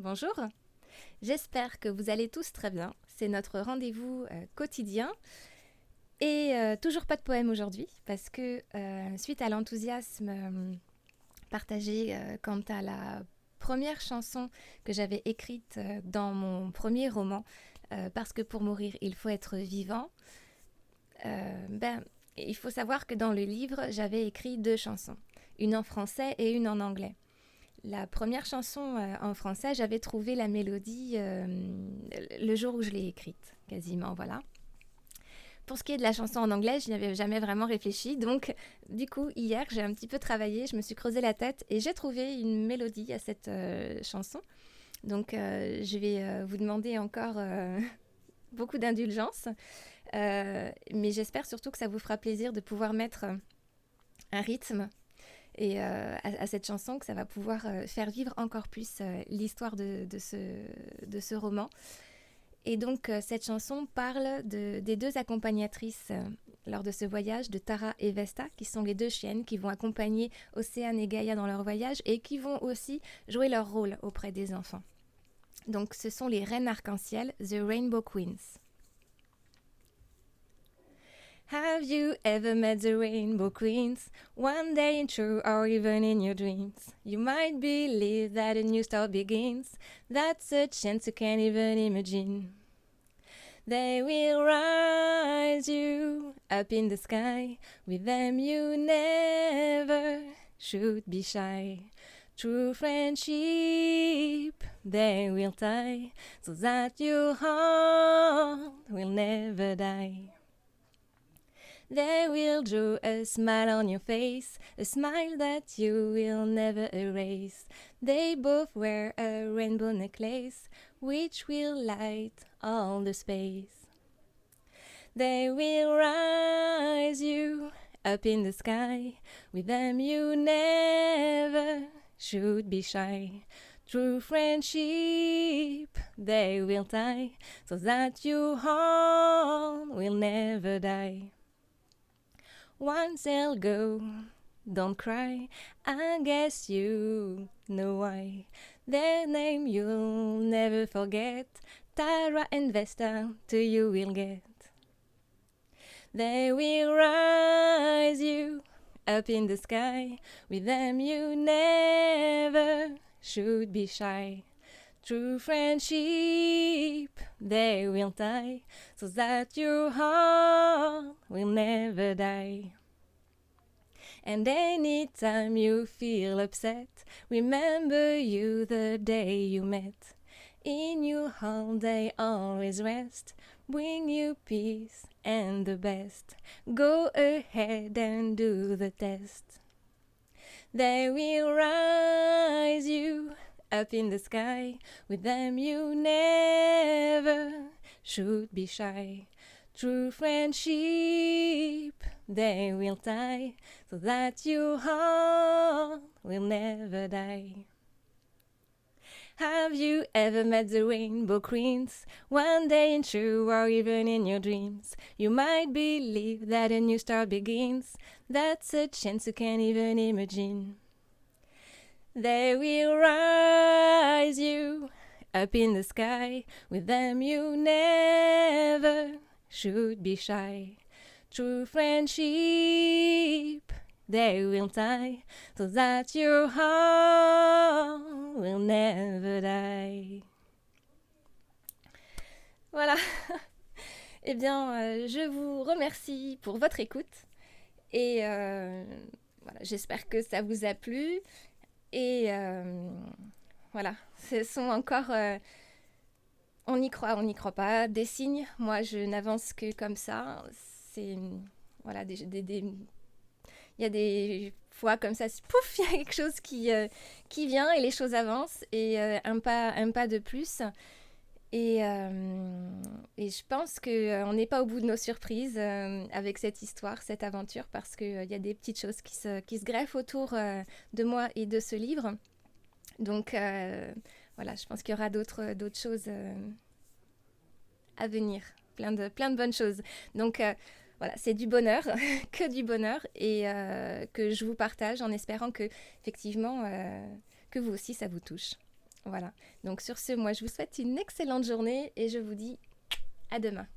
bonjour. J'espère que vous allez tous très bien. C'est notre rendez-vous quotidien. Et toujours pas de poème aujourd'hui, parce que suite à l'enthousiasme partagé quant à la première chanson que j'avais écrite dans mon premier roman, Parce que pour mourir, il faut être vivant, il faut savoir que dans le livre, j'avais écrit 2 chansons, une en français et une en anglais. La première chanson en français, j'avais trouvé la mélodie le jour où je l'ai écrite, quasiment, voilà. Pour ce qui est de la chanson en anglais, je n'y avais jamais vraiment réfléchi. Donc, du coup, hier, j'ai un petit peu travaillé, je me suis creusé la tête et j'ai trouvé une mélodie à cette chanson. Donc, je vais vous demander encore beaucoup d'indulgence. Mais j'espère surtout que ça vous fera plaisir de pouvoir mettre un rythme et à cette chanson, que ça va pouvoir faire vivre encore plus l'histoire de ce roman. Et donc, cette chanson parle des 2 accompagnatrices lors de ce voyage, de Tara et Vesta, qui sont les 2 chiennes qui vont accompagner Océane et Gaïa dans leur voyage et qui vont aussi jouer leur rôle auprès des enfants. Donc, ce sont les reines arc-en-ciel, The Rainbow Queens. Have you ever met the Rainbow Queens? One day in true or even in your dreams. You might believe that a new start begins. That's a chance you can't even imagine. They will rise you up in the sky. With them you never should be shy. True friendship they will tie, so that your heart will never die. They will draw a smile on your face, a smile that you will never erase. They both wear a rainbow necklace, which will light all the space. They will rise you up in the sky. With them you never should be shy. True friendship they will tie, so that your heart will never die. Once they'll go, don't cry, I guess you know why. Their name you'll never forget, Tara and Vesta, to you will get. They will rise you up in the sky, with them you never should be shy. True friendship they will tie, so that your heart will never die. And anytime you feel upset, remember you the day you met. In your heart they always rest, bring you peace and the best. Go ahead and do the test. They will rise you up in the sky. With them you never should be shy. True friendship they will tie, so that your heart will never die. Have you ever met the Rainbow Queens? One day in true or even in your dreams. You might believe that a new start begins. That's a chance you can't even imagine. They will rise you up in the sky. With them you never should be shy. True friendship they will tie, so that your heart will never die. Voilà. Eh bien, je vous remercie pour votre écoute. Et voilà, j'espère que ça vous a plu. Et voilà, ce sont encore... on y croit pas. Des signes, moi je n'avance que comme ça. C'est... Voilà, il y a des fois comme ça, pouf, il y a quelque chose qui vient et les choses avancent. Et un pas de plus. Et je pense qu'on n'est pas au bout de nos surprises avec cette histoire, cette aventure, parce qu'il y a des petites choses qui se greffent autour de moi et de ce livre. Donc voilà, je pense qu'il y aura d'autres choses à venir, plein de bonnes choses. Donc voilà, c'est du bonheur, que du bonheur, et que je vous partage en espérant que, effectivement, que vous aussi, ça vous touche. Voilà. Donc sur ce, moi je vous souhaite une excellente journée et je vous dis à demain.